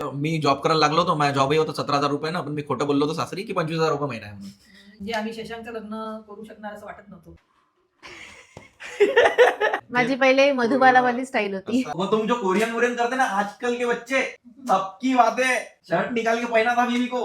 मी job करायला लागलो होतो, माझ्या जॉबही होता 17,000 रुपये ना, पण मी खोटं बोललो होतो सासरी की 25,000 रुपये महिना आहे म्हणून. म्हणजे आम्ही शशांकचं लग्न करू शकणार असं वाटत नव्हतं. माझी पहिले मधुबाला वाली स्टाईल होती. वो तुम जो कोरियन वोरियन करते ना आजकल के बच्चे, सबकी बातें शर्ट निकाल के पहना था बीवी को.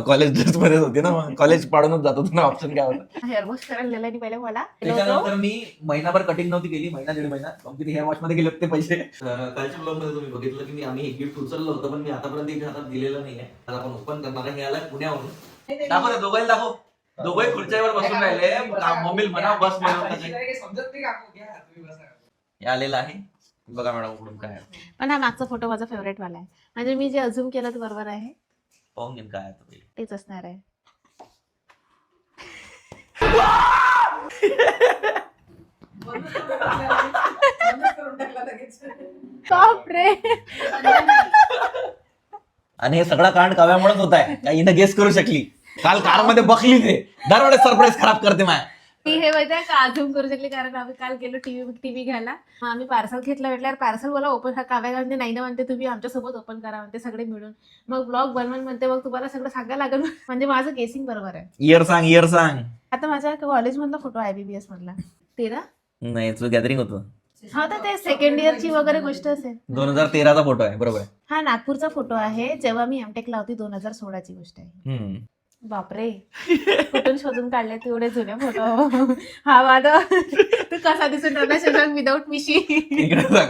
कॉलेज ड्रेस मध्येच होती ना, मग कॉलेज पाडूनच जात होतो ना, ऑप्शन काय होता. हेअर वॉश करायला नेलं आणि पहिले मला त्याच्यानंतर मी महिनाभर कटिंग नव्हती केली, महिना दीड महिना किती हेअर वॉश मध्ये गेले होते पैसे. तर कालच्या ब्लॉग मध्ये तुम्ही बघितलं की आम्ही एक गिफ्ट उचललं होतं, पण मी आतापर्यंत इथे हातात दिलेलं नाहीये. आता आपण ओपन करणार आहे. हे आलं पुण्यावरून. दाखव दोघांना दाखव. दोघे खुर्च्यावर बसून राहिले. मम्मी म्हणा बस म्हणून समजत नाही काकू, घ्या तुम्ही बसा. हे आलेलं आहे. बघा मॅडम उकडून काय आहे. पण हा मागचा फोटो माझा फेवरेट वाला आहे. म्हणजे मी जे अझूम केलं ते बरोबर आहे. पाहून घेईन काय आहे ते. तेच असणार आहे. बंदच करून टाकला लगेच. बापरे. आणि हे सगळा कांड काव्यामुळेच होत आहे. हिनं गेस करू शकली. काल कार मध्ये बसली ते दरवेळेस सरप्राईज खराब करते माय. मी हे माहिती आहे का अझूम करू शकले, कारण आम्ही काल गेलो टीव्ही घ्यायला. मग आम्ही पार्सल घेतलं, म्हटल्यावर पार्सल मला ओपन काव्या म्हणते नाही ना, म्हणते तुम्ही आमच्यासोबत ओपन करा म्हणते सगळे मिळून. मग ब्लॉग बनवून म्हणते मग तुम्हाला सगळं सांगायला लागेल. म्हणजे माझं गेसिंग बरोबर आहे. इयर सांग. आता माझ्या कॉलेज मधला फोटो आहे IBBS मधला. तेरा नाही तुझं गॅदरिंग होतं. हा तर ते सेकंड इयरची वगैरे गोष्ट असेल. 2013चा फोटो आहे बरोबर. हा नागपूरचा फोटो आहे, जेव्हा मी एमटेकला होती. 2016ची गोष्ट आहे. बापरे, कुठून शोधून काढले तेवढे जुने फोटो. हा माझा तू कसा दिसून राहिला शशांक विदाऊट मिशी.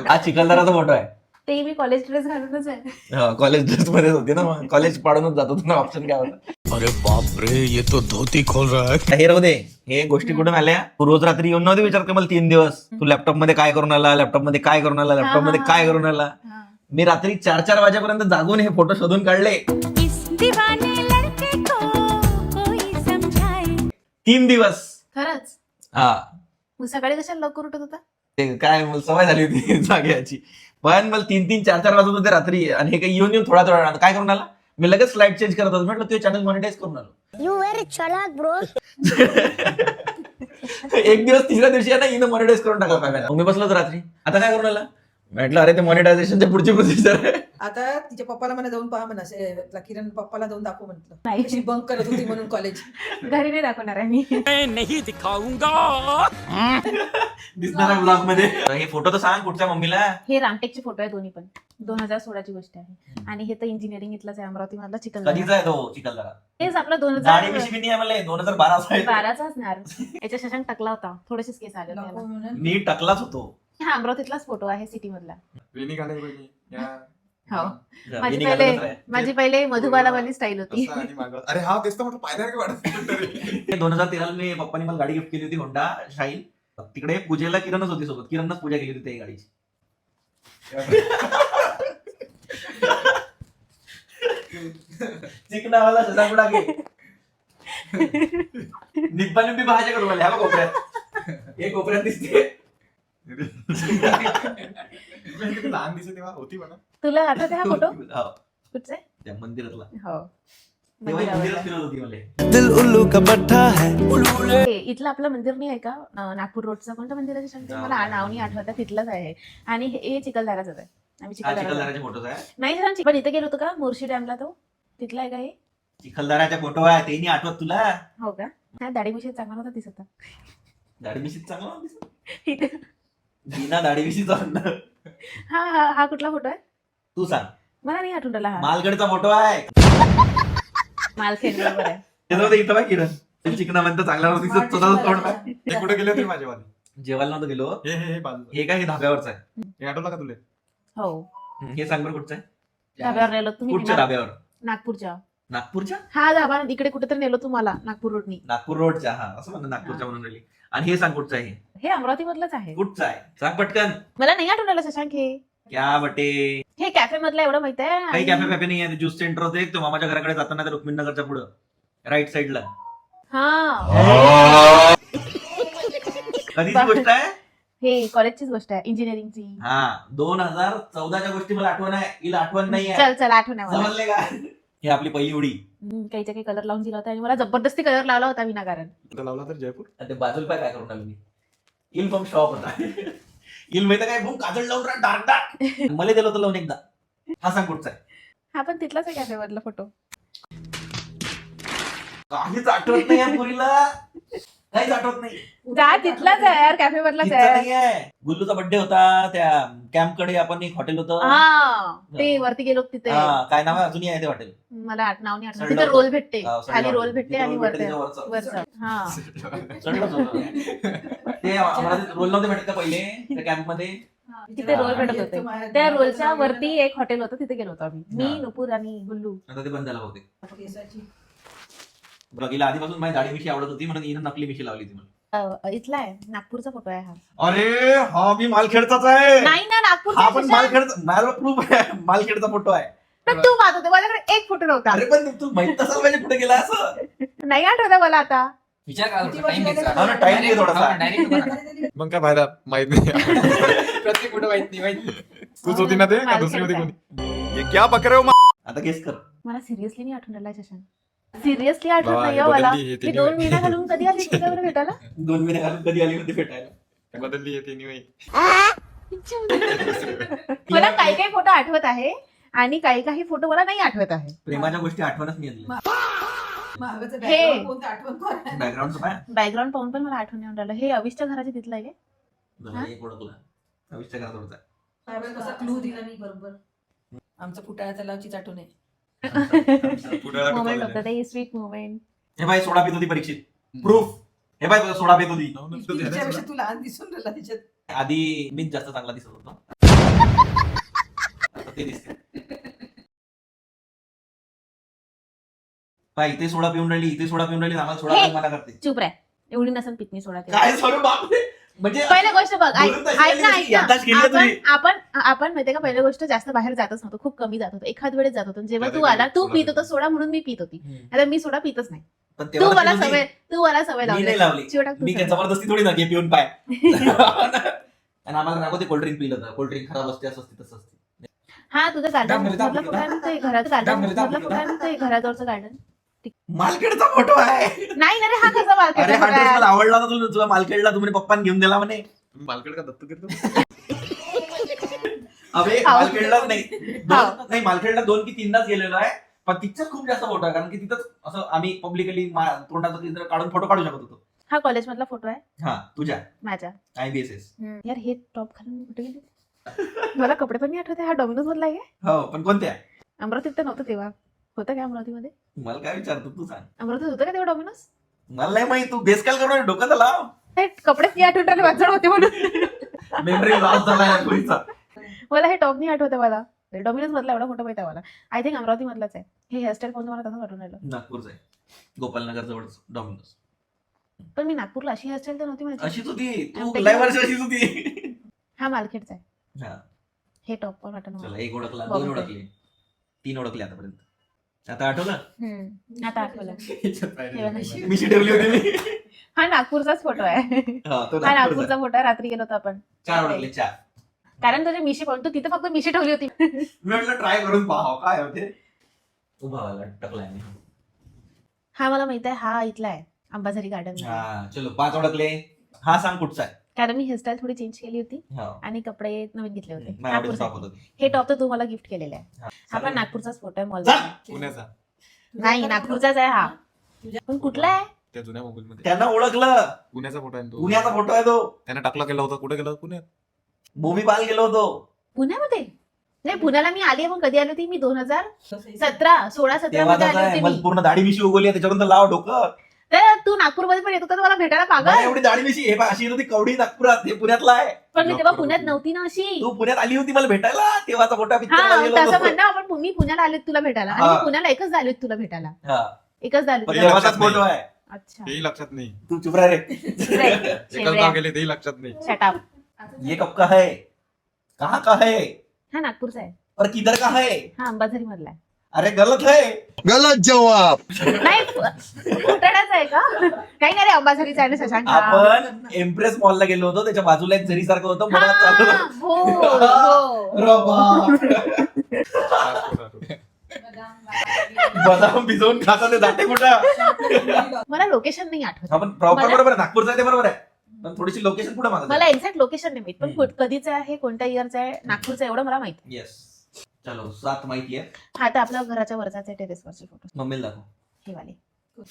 हा चिखलदराचा फोटो आहे. ते मी कॉलेज ड्रेस घालूनच आहे. कॉलेज ड्रेस मध्येच होती ना, मग कॉलेज पाडूनच जात होतो ना, ऑप्शन काय होता. अरे बाप रे, ये तो धोती खोल रहा है. हे राहू दे. हे गोष्टी कुठून आल्या. तू रोज रात्री येऊन नव्हते विचारते मला 3 दिवस तू लॅपटॉप मध्ये काय करून आला, लॅपटॉप मध्ये काय करून आला, लॅपटॉप मध्ये काय करून आला. हा. मी रात्री 4-4 वाजेपर्यंत जागून हे फोटो शोधून काढले. 3 दिवस. खरंच. हा मग सकाळी कशाला लवकर उठत होता. ते काय मला सवय झाली होती जाग्याची. पण मला 3-3, 4-4 वाजत होते रात्री. आणि हे काही येऊन थोडा काय करून आला. मी लगेच स्लाइड चेंज करत होतो. म्हटलं तुझे चॅनल मॉनिटाईज करून आलो. You very chalak, bro. एक दिवस तिसऱ्या दिवशी आहे ना हिनं मॉनिटाईज करून टाकला पाहिजे. मी बसलो होतो रात्री. आता काय करून आला. म्हटलं अरे ते मॉनिटायझेशनच्या पुढची प्रोसिजर आहे. आता तिच्या पप्पाला म्हणा जाऊन पहा म्हणा, किरण पप्पाला जाऊन दाखव म्हटलं. नाही. कशी बंक करत होती म्हणून कॉलेज. घरी नाही दाखवणार आहे मी. मैं नहीं दिखाऊंगा. दिसणाऱ्या ब्लॉग मध्ये. हे फोटो तर सांग कुठच्या मम्मीला. हे रामटेकचे फोटो आहे दोन्ही पण. 2016ची गोष्ट आहे. आणि हे तर इंजिनिअरिंग इथलाच आहे, अमरावती मधला चिखलदरा. कधीचा आहे तो चिखलदरा. तेच आपला दाढी मिशी बी नाही आहे मला. 2012चा आहे. 2012चा असणार. याच्या शशांक टाकला होता, थोडेसेच केस आले नको होते. म्हणून. मी टकलाच होतो. हा अमरावतीतलाच फोटो आहे, सिटी मधला. वेणी घालायला पाहिजे. हो. मी घालतच आहे. माझी पहिले मधुबाला वाली स्टाईल होती. तसं आणि मागं. अरे हा तेच तर म्हटलं पायदार वाटत. 2013 मी पप्पानी मला गाडी गिफ्ट केली होती, होंडा शाईन. तिकडे पूजेला किरणच होती सोबत. किरणच पूजा केली होती त्या गाडीची. चिकनावाला सदागुडा घे. निब्बा भाज्या करू मला. ह्या बघ कोपऱ्यात. हे कोपऱ्यात दिसते. लहान दिसते तेव्हा होती म्हणा. तुला आठवत हा फोटो हो, कुठचे. त्या मंदिरातला. हो. तेव्हा मंदिरावर. मंदिरात फिरत होती मला. दिल उल्लू का पट्टा है. हे इथलं आपलं मंदिर नाही आहे का, नागपूर रोडचं कोणतं मंदिर आहे सांगते मला नाव नाही आठवत आहे. तिथलंच आहे. आणि हे चिखलदराच आहे. आम्ही चिखलदरा चिखलदराचे फोटोज आहे. नाही सांग. पण इथे गेलो होतो का मोर्शी डॅमला, तो तिथला आहे का हे. चिखलदराचे फोटो आहे. ते नाही आठवत तुला. हो का. हा दाढी मिशी चांगला होता दिसत होता. दाढी मिशीत चांगला दिसत. इथे- बिना दाढी मिशीचा. हा हा हा कुठला फोटो आहे तू सांग. मला नाही आठवण राहिला. हा मालगडचा फोटो आहे. मालखेड बरोबर आहे. त्याच्यामध्ये इथं बाय किरण चिकना म्हणतो चांगला दिसत स्वतःच तोंड पाय. ते कुठे गेले होते माझ्यावाली. जेवायला नव्हतं गेलो. हे बाजू. हे काय हे धाब्यावरचं आहे. हे आठवलं का तुला. हो. हे सांग बरं कुठचं आहे. धाब्यावर नेलो तुम्ही. कुठच्या धाब्यावर. नागपूरच्या. नागपूरच्या. हा धाबा इकडे कुठेतरी नेलो तुम्हाला नागपूर रोडनी. नागपूर रोडच्या. हा असं म्हणणं नागपूरच्या म्हणून राहिली. आणि हे सांग कुठचं आहे. हे अमरावती मधलंच आहे. कुठचं आहे सांग पटकन. मला नाही आठवण राहिला शशांक. हे क्या बटे. हे कॅफे मधलं एवढं माहित आहे. काही कॅफे फॅफे नाही आहे. ज्यूस सेंटर होते तो मामाच्या घराकडे जाताना रुक्मिणी नगरच्या पुढं राईट साईडला. हा. कधीची गोष्ट आहे. हे कॉलेजचीच गोष्ट आहे, इंजिनिअरिंगची. हा 2014च्या गोष्टी मला आठवण आहे. हिला आठवण नाही आहे. चल चल आठवण आहे मला. समजले का. हे आपली पहिली उडी. काहीच्या काही कलर लावून दिला होता आणि मला जबरदस्ती कलर लावला होता विनाकारण. इथं लावला तर जयपूर. आणि ते बाजूला पाय काय करून आलो मी. इल फ्रॉम शॉप होता. इल माहिती काय भूम काजळ लावून डार्क डार्क मला दिलं होतं लावून एकदा. हा सांग कुठचा आहे. हा पण तिथलाच आहे कॅफेवरला फोटो. काहीच आठवत नाही या पुरीला, काहीच आठवत नाही. जा तिथलाच आहे यार, कॅफेवरलाच तिथं आहे. नाहीये. गुल्लूचा बर्थडे होता त्या कॅम्प कडे, आपण एक हॉटेल होतं. हा ते वरती गेलो तिथे. हा, काय नाव आहे अजूनही आहे ते हॉटेल. मला नाव नाही आठवत. सडलं तिथे होतं. रोल भेटते, हा, सडलं खाली होतं. रोल भेटते तिथे आणि रोल भेटते, वरती त्याच्या वरचं. हा चढलंच होतं. ते आम्हाला रोल नव्हते भेटत का पहिले त्या कॅम्प मध्ये. तिथे रोल भेटत होते. त्या रोलच्या वरती एक हॉटेल होतं, तिथे गेलो होतो आम्ही. मी, नुपूर आणि गुल्लू. आता ते बंद झालं होते. केसाची. बघीला आधीपासून माझी दाढी मिशी आवडत होती म्हणून हिनं नकली मिशी लावली ती मला. इथला आहे, नागपूरचा फोटो आहे हा. अरे हा मी मालखेडचाच आहे. नाही ना, नागपूरचा हा पण आहे. मालखेडचा, माझा प्रूफ आहे, मालखेडचा फोटो आहे. पण तू पाहत होते, माझ्याकडे एक फोटो नव्हता. अरे पण तू माहित असाल पाहिजे कुठे गेला असं. नाही आठवत मला आता. विचार करा किती थोडा, time वर्ष घ्यायचा. झाले? हा ना, time घे थोडासा. हा, direct उभा राहा. मग काय फायदा माहित नाही. प्रत्येक कुठं माहित नाही माहित. तूच होती ना ते का दुसरी होती कोणी? ये क्या बक रहे हो आता गेस कर. मला सिरियसली नाही आठवण राहिला शशांक. सिरियसली आठवत बाबा, नाही हे हो मला. बदलली, हे मी तिन्ही 2 महिना घालून कधी आली तुझ्याकडे भेटायला. 2 महिने घालून कधी आली होती भेटायला. बदलली येते anyway. मला काही काही फोटो आठवत आहे आणि काही काही फोटो मला नाही आठवत आहे. प्रेमाच्या गोष्टी आठवणच नाही आली. मागचं हे. background कोणतं आठवण कर. बॅकग्राऊंड काय बॅकग्राऊंड पाहून पण मला आठवण येऊन राहिलं. हे अविष्टच्या घराच्या तिथलं आहे. हा? एक ओळखला आयुष्य करा थोडंसं. त्यावेळेस कसा क्लू दिला मी बरोबर. आमचा फुटाळा तलावचीच आठवण आहे. पुढे मोमेंट होतं ते, स्वीट मोमेंट. हे बाई सोडा पित होती परीक्षेत. प्रूफ. हे बाई तुझा सोडा पित होती. तिच्यापेक्षा तू लहान दिसून राहिला त्याच्यात. आधी मीच जास्त चांगला दिसत होतो. आता ते दिसते. बाई इथे सोडा पिऊन राहिली, इथे सोडा पिऊन राहिली, आम्हाला सोडा हे. पिऊन मना करते. चुप रे, एवढी नसन पिकनी सोडा ते. काय सोडू बापरे. म्हणजे पहिली गोष्ट बघ, ऐक बोलून तशी ऐक ना, गेली, ऐक ना. याददाश्त गेली आहे तुझी. आपण माहितीये का, पहिली गोष्ट जास्त बाहेर जातच नव्हतो, खूप कमी जात होतो. एखाद वेळेस जात होतो. जेव्हा कधी तू आला, तू सोडा पित पित होता सोडा म्हणून मी पित होती. हम्म. आता मी सोडा पितच नाही. पण तू तेव्हा तर मला पित होती. सवय मी नाही लावली. चिवटाक तू मी काय सवय. जबरदस्ती थोडी ना घे पिऊन पाय. आणि आम्हाला रागवते कोल्ड्रिंक पिलं तर कोल्ड्रिंक खराब असते, असं असते तसं असते. हा, तुझं गार्डन दाबलं, मधला फोटो आहे ना ते, घरात घराजवळचं गार्डन. मालखेडचा फोटो आहे. नाही ना रे, हा कसा अरे हा ड्रेस मार्केट मला आवडला ना तुला मालखेडला, तुम्ही पप्पाने घेऊन दिला म्हणे. तुम्ही मालकड का दत्तू घेतलं? अबे हाव. मालखेडलाच नाही हाव. नाही मालखेडला 2 की 3दाच गेलेलो आहे. पण तिथंच खूप जास्त फोटो आहे, कारण की तिथंच असं आम्ही पब्लिकली तोंडाचं चित्र काढून फोटो काढू शकत होतो. हा कॉलेज मधला फोटो आहे हा तुझ्या माझ्या. IBSS. यार हे टॉप घालून कुठे गेली? मला कपडे पण नाही आठवते. हा डॉमिनोज मधला आहे का? हो पण कोणत्या? अमरावतीत तर नव्हतं तेव्हा. होतं काय अमरावतीमध्ये? मला काय विचारतो तू सांग. अमरावतीत होतं का तेव्हा डॉमिनोज? मला नाही माहिती, तू बेस काल करून डोकं तर लाव. हे कपडेच नाही आठवून राहिले, वाचड होते म्हणून. मेमरी लॉस झाला या पुरीचा. मला हे टॉप नाही आठवते. मला डॉमिनोज मधला एवढा फोटो माहिती आहे मला. आय थिंक अमरावती मधलाच आहे. हे हेअरस्टाईल कोणतं मला तसं वाटून राहिलं. नागपूरचा आहे, गोपालनगर जवळ डॉमिनोज. पण मी नागपूरला अशी हेअरस्टाईल तर नव्हती माझी. अशीच होती तू, आमच्या लय वर्ष अशीच होती. हा मालखेडचा आहे. हा हे टॉप पण वाटत चला मला. एक ओळखला, बघू 2 ते. ओळखले, 3 ओळखले आतापर्यंत. आता आठवलं आता आठवलं. मिशी ठेवली होती मी. हा नागपूरचाच फोटो आहे. हा तो हा नागपूरचा. नागपूरचा फोटो आहे. रात्री गेलो होतो आपण. 4 ओळखले, 4. कारण तुझे मिशी पाहून तू तिथे फक्त मिशी ठेवली होती. मी म्हटलं ट्राय करून पाहावं काय होते. उभा व्हायला टकलाय मी. हा मला माहित आहे. हा इथला आहे अंबाझरी गार्डन. हा चलो 5 ओळखले. हा सांग कुठचा आहे. कारण मी हेअरस्टाईल थोडी चेंज केली होती हा आणि कपडे नवीन घेतले होते. माझ्या आवडीचं नागपूरचा. टॉप होतं ते. हे टॉप तर तू मला गिफ्ट केलेलं आहे. हा, हा पण चालेल. नागपूरचाच फोटो आहे मॉल. चल. पुण्याचा नाही नागपूरचाच आहे हा. पण कुठला आहे? त्या जुन्या मोबाईल मध्ये त्यांना ओळखलं. पुण्याचा फोटो आहे तो. पुण्याचा फोटो आहे तो. त्याने टाकला गेला होता. कुठे गेला पुण्यात? मूवी पाहायला गेलो होतो. पुण्यामध्ये? नाही पुण्याला मी आली आहे. पण कधी आली होती मी? 2017 तेव्हा मध्ये आली होती मला मी. पूर्ण दाढी मिशी उगवली आहे, त्याच्यावरून तर लाव डोकं. तर तू नागपूरमध्ये पण येत होता तर मला भेटायला मला पागल. एवढी दाढी मिशी हे पहा, अशी येत होती कवडी नागपुरात, हे पुण्यातला आहे. पण मी तेव्हा नागपूर पुण्यात होती. नव्हती ना अशी. तू पुण्यात आली होती मला भेटायला, तेव्हाचा फोटो हा पिक्चर तसं म्हणणं आपण मी पुण्याला आले तुला भेटायला आणि हा. मी पुण्याला एकच आले तुला भेटायला. एकच झाले पण ते तुला. तेव्हाचाच लक्षात फोटो आहे. अच्छा. तेही लक्षात नाही. तू चुप रहा रे. एकाच गाव गेले तेही लक्षात नाही. शटअप. ये कब का है, कहाँ का है, हा नागपूरचा आहे. और किधर का है. हा अंबाझरी मधला आहे. अरे गलत है. गलत जवाब. नाही फुटाण्याचा आहे का? काही नाही रे, अंबाझरीचा आहे ना शशांक. आपण एम्प्रेस मॉलला गेलो होतो, त्याच्या बाजूला एक झरी सारखं होतं, मला चालू हा, हो हो. अरे बाप. हाच फोटो आठवतो. बदाम भिजवून खाता ते जाते कुठं. मला लोकेशन नाही आठवत. आपण प्रॉपर मला- बरोबर आहे, नागपूरचं आहे ते बरोबर आहे, पण थोडीशी लोकेशन पुढे मागत मला एक्झॅक्ट लोकेशन नाही माहित. पण हम्म. कधीचं आहे, कोणत्या इयरचं आहे, नागपूरचं आहे एवढं मला माहिती. येस. चलो 7 माहिती आहे. हा तर आपल्या घराच्या वरचा टेरेसवरचे फोटो मम्मीला दाखव. हे वाले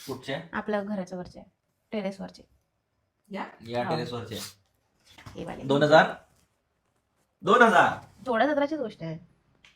कुठचे? आपल्या घराच्या वरचे टेरेसवरचे या हा. टेरेसवरचे हे वाले 2000 थोड्या सत्राची गोष्ट आहे.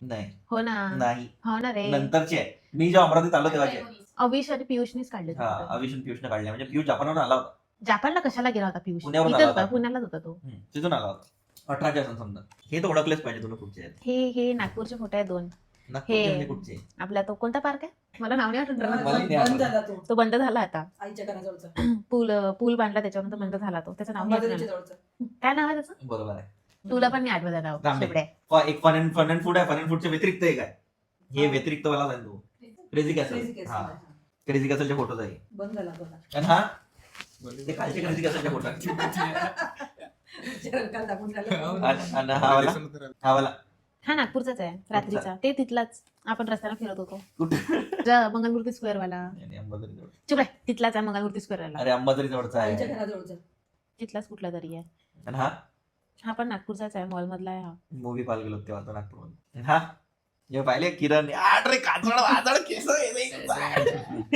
नाही हो ना नाही हो ना रे. नंतरचे आहे. मी जेव्हा अमरावतीत आलो तेव्हाचे आहे. अविश आणि पियुषनीच काढले ते हा photo. अविश आणि पियुषने काढले. म्हणजे पियुष जापानवरून आला होता. जापानला कशाला गेला होता पियुष? पुण्यावरून इथंच आला होता, होता. पुण्यालाच होता तो. तिथून आला होता. 18चे असेल समजा. हे तर ओळखलेच पाहिजे तुम्ही कुठचे आहेत. हे नागपूरचे फोटो आहे 2. नागपूरचे हे- म्हणजे कुठचे? आपला तो कोणता पार्क आहे मला नाव नाही आठवत मला राहिलं. नाही आठवत. बंद झाला तो तो बंद झाला आता. आईच्या घराजवळचा पूल बांधला त्याच्यानंतर बंद झाला तो. त्याचं नाव नाही अंबाझरीच्या आठवत. जवळचा. काय नाव आहे त्याचं? बरोबर आहे. तुला पण नाही आठवत आहे नाव. रामबे. शेवड्या. एक फन अँड फूड आहे. फन अँड फूडच्या व्यतिरिक्त एक आहे. हे व्यतिरिक्त मला सांगतो क्रेझी Crazy कॅसल. Castle हा आहे, हा. क्रेझी कॅसलचे फोटोज आहे. बंद झाला तो आता. आणि हा ते खालचे क्रेझी कॅसलचे फोटो आहे. काल दाखवून झालं. आणि हा वाला हा नागपूरचाच आहे रात्रीचा. ते तिथलाच आपण रस्त्याला फिरत होतो. कुठे? मंगलमूर्ती स्क्वेअर वाला. आणि अंबाझरी जवळ. चुप आहे. तिथलाच आहे मंगलमूर्ती स्क्वेअर वाला. अरे अंबाझरी जवळचा आईच्या आहे. घराजवळचा. तिथलाच कुठला तरी आहे. आणि हा हा पण नागपूरचाच आहे मॉल मधला आहे हा. मूवी पाहायला गेलो तेव्हा तो नागपूरमध्ये. हा जे पाहिले किरण आठ रे काजळ वाजळ केस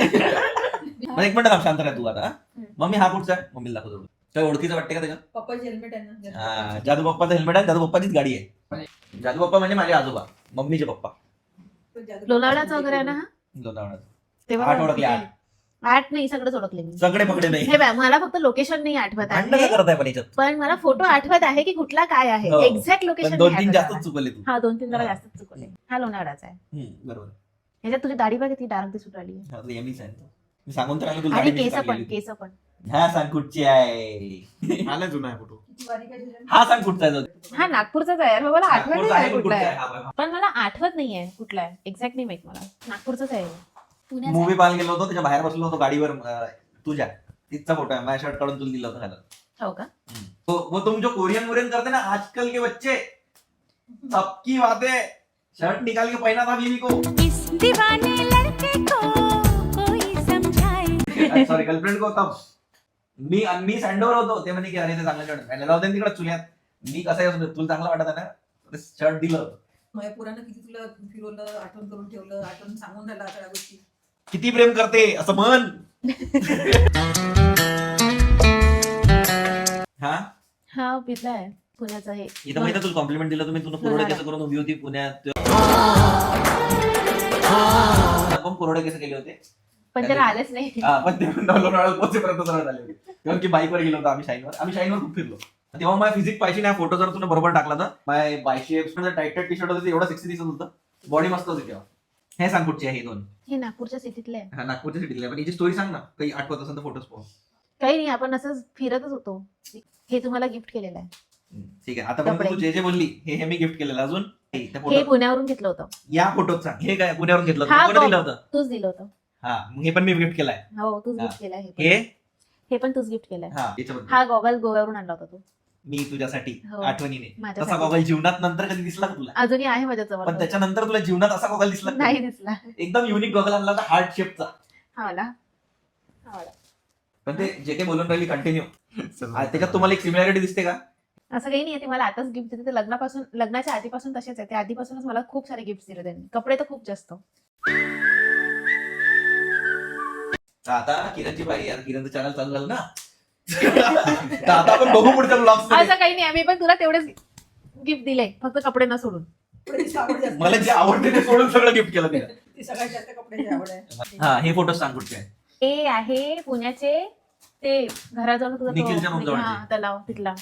एक मिनिट थांब, शांत राह तू आता. मम्मी हा कुठचा आहे? मम्मीला दाखव. काय ओळखीचं वाटते का त्याच्यात? पप्पाची हेल्मेट आहे ना. हा, जादू पप्पाचं हेल्मेट आहे. जादू पप्पाचीच गाडी आहे. जादू पप्पा म्हणजे माझे आजोबा, मम्मीचे पप्पा. तो जादू- लोणावळ्याचा वगैरे आहे ना हा? लोणावळ्यात. तेव्हा 8 ओळखले, 8. 8 नाही सगळंच ओळखले मी. सगळे पकडे नाही. हे बघ मला फक्त लोकेशन नाही आठवत भांडण आहे करताय पण याच्यात. पण मला फोटो आठवत आहे की कुठला काय आहे. हो. एक्झॅक्ट पण लोकेशन 2-3 जास्तच चुकले तू. हा 2-3 जरा हा. जास्तच चुकले. हा लोणावळ्याचा आहे. बरोबर. ह्याच्यात तुझी दाढी बघ किती डार्क दिसून राहिली आहे. हा, तो एमीच आहे तो. मी सांगून तर आलो तुला आणि गाडी केस मिशी पण टाकलेली. केस पण. हा सांग कुठची आहे. आला जुना आहे फोटो. किती बारीक आहे तुझ्या? हा सांग कुठचा आहे तो. हा नागपूरचाच आहे यार. मला आठवत नागपूरचा नाही आहे, कुठला कुठचा आहे. आहे? हा बघ. पण मला आठवत नाहीये कुठला आहे. एक्झॅक्ट नाही माहित मला. नागपूरचाच आहे. पुण्याचा मूवी आहे. पाहायला गेलो होतो, त्याच्या बाहेर बसलो होतो गाडीवर. तुझ्या तिथचा फोटो आहे. माझ्या शर्ट काढून तुला दिला होता खायला. हो का? वो तुम जो कोरियन वोरियन करते ना आजकल के बच्चे, सबकी बातें शर्ट निकाल के पहना था बीवी को. इस दीवाने लड़के को कोई समझाए. सॉरी गर्लफ्रेंड को. तब मी सँडोवर होतो. ते म्हणे की अरे ते चांगलं शर्ट पॅनल होते तिकडे चुल्यात. मी कसं आहे तुला चांगलं वाटत आहे ना शर्ट दिलं. माझ्या पुरानं किती तुला फिरवलं, आठवण करून ठेवलं, आठवण सांगून राहिला सगळ्या गोष्टी. किती प्रेम करते असं म्हण. हा हा पितला आहे पुण्याचा हे. इथं माहिती तुला कॉम्प्लिमेंट दिलं तुम्ही. तुला कोरडे केस करून उभी होती पुण्यात. पण कोरडे केस केले होते. पण ते राहिलेच नाही. हा, पण ते लोणावळ्यात पोहोचेपर्यंत सरळ झाले होते. तेव्हा की बाईकवर गेलो होतो आम्ही शाईनवर खूप फिरलो. तेव्हा माझ्या फिजिक पाहिजे ना फोटो जर तुला बरोबर टाकला तर माझ्या बायशेप्स टाईट टी शर्ट होते एवढं सेक्सी दिसत होतं. बॉडी मस्त होती तेव्हा. हे सांग कुठची आहे हे 2? हे नागपूरच्या सिटीतले आहे. हा नागपूरच्या सिटीला पण याची स्टोरी सांग ना. काही आठवत असेल तर फोटोज पाहू. काही नाही आपण असंच फिरतच होतो. हे तुम्हाला गिफ्ट केलेलं आहे. ठीक आहे. आतापर्यंत तू जे बोलली हे मी गिफ्ट केलेलं. अजून त्या हे फोटो पुण्यावरून घेतलं होतं. या फोटोत सांग. हे काय पुण्यावरून घेतलं हा, होतं? कोणी दिलं होतं? तूच दिलं होतं. हा मग हे पण मी गिफ्ट केलाय. हो तूच हा. गिफ्ट केलं आहे. हे हे पण तूच गिफ्ट केलंय. हा याच्याबद्दल हा गॉगल गोव्यावरून आणला होता तो. मी तुझ्यासाठी हो. आठवणीने. माझ्यासाठी. तसा गॉगल जीवनात नंतर कधी दिसला का तुला? अजूनही आहे माझ्याजवळ. पण त्याच्यानंतर तुला जीवनात असा गॉगल दिसला का? नाही दिसला. एकदम युनिक गॉगल आणला होता हार्ट शेपचा. हा वाला. हा वाला. पण ते जे काही बोलून राहिली कंटिन्यू त्याच्यात तुम्हाला एक सिमिलॅरिटी दिसते का? असं काही नाही. ते मला आताच गिफ्ट दिले. ते लग्नाच्या आधीपासून तसेच आहे. ते आधीपासूनच मला खूप सारे गिफ्ट दिले त्यांनी. कपडे तर खूप जास्त. तर आता किरणची बाई यार किरणचं चॅनल चालू झालं ना. तर आता आपण बघू पुढच्या ब्लॉग्स असं काही नाही. आम्ही पण तुला तेवढेच गिफ्ट दिले फक्त कपडे न सोडून. कपड्याची आवड जास्त. मला जे आवडते ते सोडून सगळं गिफ्ट केलं तिला. ती सगळ्यात जास्त कपड्याची आवड आहे. हा हे फोटो सांग कुठचे आहे? हे आहे पुण्याचे ते घराजवळ तुझा निखिलच्या room जवळचे. हा तलाव तिथला.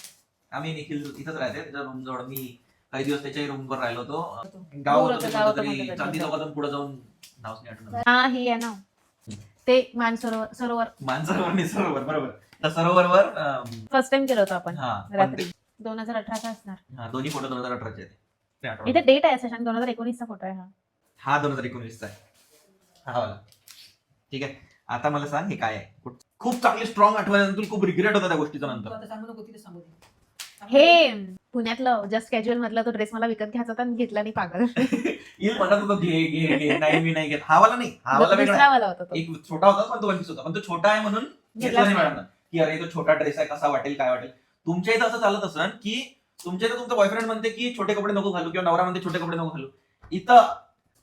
आम्ही निखिल इथंच राहते त्याच्या रूम जवळ. मी काही दिवस त्याच्या रूमवर राहिलो होतो. दूर गाव होतं, होतं गाव होतं तरी कोणतं चांदी तरी. चौकातून पुढे जाऊन नावच नाही आठवत. हा हे आहे ना ते सरोवर मानसरोवर नाही सरोवर बरोबर. तर सरोवरवर फर्स्ट टाइम केलं होतं आपण हा पण रात्री. ते- 2018 असणार. हा, दोन्ही फोटो 2018चे आहेत. ते आठवलं. इथे डेट आहे सेशन 2019 चा फोटो आहे हा. हा 2019चा आहे. हा वाला. ठीक आहे. आता मला सांग हे काय आहे? खूप चांगली स्ट्रॉंग आठवण आहे. तुला खूप रिग्रेट होता त्या गोष्टीचा तू नंतर. आता सांगू नको, तिला सांगू दे. हे पुण्यातलं जस्ट कॅज्युअल मधला तो ड्रेस मला विकत घ्यायचा होता आणि घेतला नाही पागल. येईल म्हणत होतो घे घे घे. नाही मी नाही घेत. हा वाला नाही. हा वाला वेगळा आहे. दुसरा वाला होता तो. एक छोटा होता पण तो 25 होता. पण तो छोटा आहे म्हणून घेतला नाही मॅडम की अरे तो छोटा ड्रेस आहे कसा वाटेल काय वाटेल. तुमच्या इथं असं चालत असेल की तुमच्या इथं तुमचा बॉयफ्रेंड म्हणते की छोटे कपडे नको घालू किंवा नवरा म्हणते छोटे कपडे नको घालू. इथं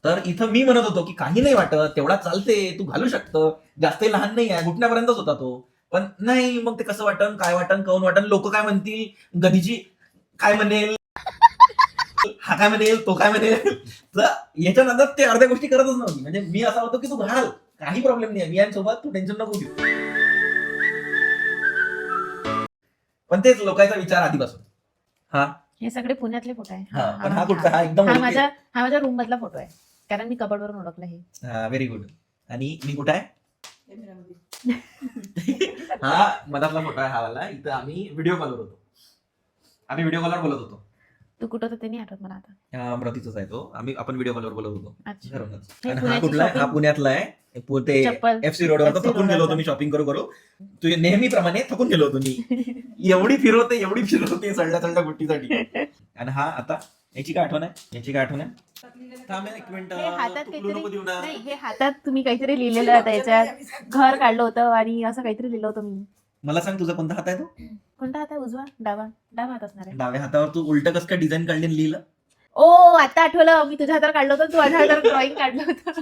तर इथं मी म्हणत होतो की काही नाही वाटत, तेवढा चालते, तू घालू शकतं, जास्तही लहान नाही आहे, घुटण्यापर्यंतच होता तो. पण नाही, मग ते कसं वाटन, काय वाटन, कौन वाटन, लोक काय म्हणतील, गदीची काय म्हणेल, हा काय म्हणेल, तो काय म्हणेल. तर याच्यानंतर ते अर्ध्या गोष्टी करतच नव्हती. म्हणजे मी असा होतो की तू घाल, काही प्रॉब्लेम नाही, मी यांसोबत, तू टेन्शन नको घेऊ. पण तेच लोकांचा विचार आधीपासून. हे सगळे पुण्यातले फोटो आहे. हा, पण हा कुठचा, हा एकदम हा माझ्या रूम मधला फोटो आहे, कारण मी कबडवरून ओळखला हे. Very good. आणि मी कुठे आहे? हा मधातला फोटो आहे हा वाला. इथं आम्ही व्हिडिओ कॉलवर होतो. आम्ही व्हिडिओ कॉलवर बोलत होतो. तू कुठं होतं ते नाही आठवत मला आता. अमरावतीचाच आहे तो. आपण व्हिडिओ कॉलवर बोलत होतो अच्छा. घरूनच. हे आणि हा पुण्याची कुठला आहे? हा shopping- पुण्यातला आहे. ते चप्पल. FC रोडवर FC थकून गेलो होतो रोडवर. मी शॉपिंग करू. तू नेहमीप्रमाणे थकून गेलो होतो मी. एवढी फिरवते चढल्या गोष्टीसाठी. आणि हा आता याची काय आठवण आहे? थांब एक मिनिट. हे हातात तू clue नको काहीतरी देऊ ना. नाही, हे हातात तुम्ही काहीतरी लिहिलेलं होतं याच्यात, घर काढलं होतं आणि असं काहीतरी लिहिलं होतं मी. मला सांग तुझा कोणता हात आहे तो? कोणता हात आहे? उजवा? डावा हात असणार आहे. डाव्या हातावर तू उलट कसं काय डिझाईन काढली आणि लिहिलं? ओ आता आठवलं, मी तुझ्या हातावर काढलं होतं, तू माझ्या हातावर ड्रॉइंग काढलं होतं.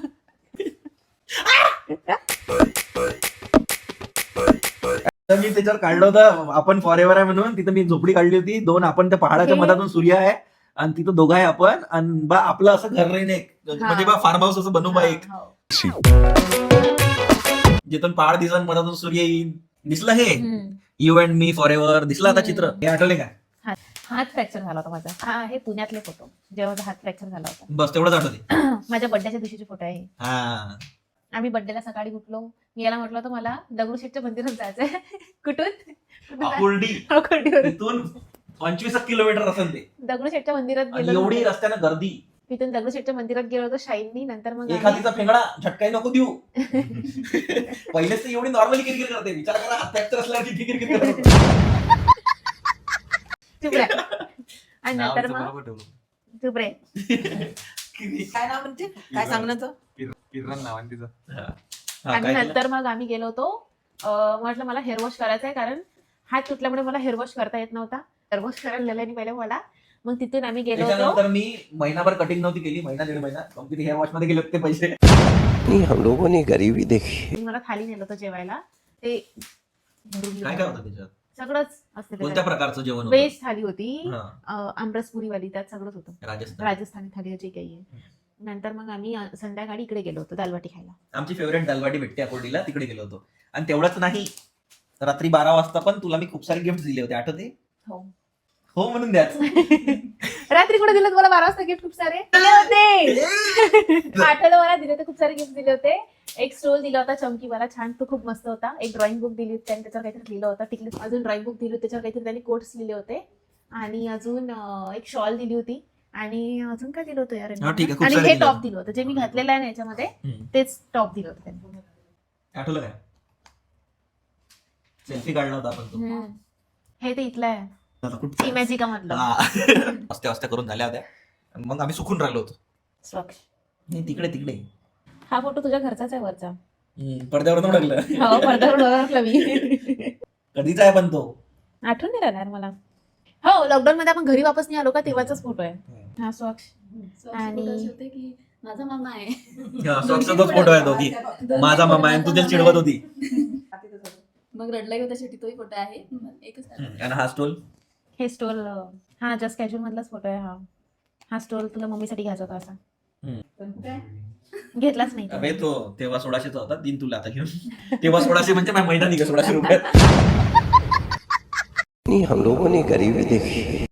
तर मी त्याच्यावर काढलं होतं आपण फॉर एव्हर आहे म्हणून. तिथं मी झोपडी काढली होती 2. आपण त्या पहाडाच्या हे- मधातून सूर्य आहे आणि तिथं दोघं आहे आपण. आणि बा आपलं असं घर राहीन एक, म्हणजे बा फार्म हाऊस असं बनवू बा एक, हो. जिथून पहाड दिसन मधातून सूर्य येईल. दिसलं हे? हम्म. You and me for ever. दिसलं आता चित्र? हे आठवले का? हात फ्रॅक्चर झाला होता माझा. हा हे पुण्यातले फोटो, जेव्हा माझा हात फ्रॅक्चर झाला होता. बस तेवढंच आठवते. माझ्या बड्डेच्या दिवशीचे फोटो आहे. हा, आम्ही बड्डेला सकाळी उठलो. मी याला म्हटलं होतं मला दगडूशेठच्या मंदिरात जायचंय. कुठून? अकोर्डी. अकोर्डीवरून. तिथून 25 किलोमीटर असेल ते. दगडूशेठच्या मंदिरात आणि गेलो. एवढी रस्त्यानं गर्दी. तिथून दगडूशेठच्या मंदिरात गेलो होतो शाईननी. नंतर मग आम्ही- एखादीचा फेंगडा झटकाही नको देऊ. पहिलेच तर एवढी नॉर्मली किरकिर करते. विचार करा हात फ्रॅक्चर असल्यावर किती किरकिर करते. चुप रे. आणि नंतर मग बरोबर ठेवलं. चुप रे. काय नाव म्हणते? काय सांगण्याचं? किरण नाव आहे तिचं. हा, आणि काय केलं? नंतर मग आम्ही गेलो होतो. म्हटलं मला हेअर वॉश करायचा आहे, कारण हात तुटल्यामुळे मला हेअर वॉश करता येत नव्हता. हेअर वॉश करायला नेल्याने पहिले मला. मग तिथून आम्ही गेलो होतो. त्याच्यानंतर मी महिनाभर कटिंग नव्हती केली. 1.5 महिना कंपनी हेअर वॉश मध्ये गेले होते पैसे. हम लोगों ने गरीबी देखी. मला थाली नेलं होतं जेवायला. ते भरून काय घेतलं. होतं त्याच्यात? सगळंच असते कोणत्या त्याच्यात. प्रकारचं जेवण होतं? व्हेज थाली होती. हा, आमरसपुरीवाली, त्यात सगळंच होतं. राजस्थान. राजस्थानी थाली जे काही आहे. नंतर मग आम्ही संध्याकाळी इकडे गेलो होतो दालवाटी खायला. आमची फेवरेट दालवाटी भेटते अकोर्डीला, तिकडे गेलो होतो. आणि तेवढंच नाही, रात्री 12 वाजता पण तुला मी खूप सारे गिफ्ट दिले होते, आठवते? हो म्हणून द्याच. रात्री कुठे दिलं तुम्हाला? 12 वाजता गिफ्ट खूप सारे दिले होते. आठवलं मला, दिले होते खूप सारे गिफ्ट दिले होते. एक स्टोल दिला होता चमकीवाला, छान, तो खूप मस्त होता. एक ड्रॉइंग बुक दिली होती, त्याच्यावर काहीतरी लिहिलं होतं टिकली. अजून ड्रॉइंग बुक दिली होती, त्याच्यावर काहीतरी त्यांनी कोट्स लिहिले होते. आणि अजून एक शॉल दिली होती. आणि अजून काय दिलं होतं यार? हा, ठीक आहे, खूप आणि सारे हे दिले टॉप होते. दिलं होतं जे मी घातलेलं आहे ना याच्यामध्ये, हम्म. तेच टॉप दिलं होतं त्यांनी. आठवलं काय? सेल्फी काढला होता आपण तो. हम्म. हे ते इथलं आहे, आता कुठचं? इमॅजिका मधलं. हस्त्या करून झाल्या होत्या. आणि मग आम्ही सुकून राहिलो होतो. स्वच्छ. नाही, तिकडे हा फोटो तुझ्या घरचाच आहे, वरचा. पडद्यावर न टाकलं. हो, पडद्यावर ओळखलं मी. कधीचा आहे पण तो? आठवण नाही राहणार मला. हो, लॉकडाऊन मध्ये आपण घरी वापस नाही आलो का, तेव्हाचाच फोटो आहे हा. स्वच्छ. आणि होते की माझा मामा आहे. स्वच्छताच फोटो आहे तो की माझा मामा आहे आणि तू त्याला चिडवत होती. मग रडला होता शेवटी, तोही फोटो आहे. एकच आहे. आणि हा स्टोल? हे स्टोल, हा जस्ट कॅज्युअल मधलाच फोटो आहे हा. हा स्टोल तुला मम्मीसाठी घ्यायचा होता, असा पण काय? घेतलाच नाही. अबे तो तेव्हा 1600चा होता, दिन तुला आता घेऊन. तेव्हा 1600 म्हणजे माझ्या महिना निघा 1600 रुपये. हम लोगों ने गरीबी देखी.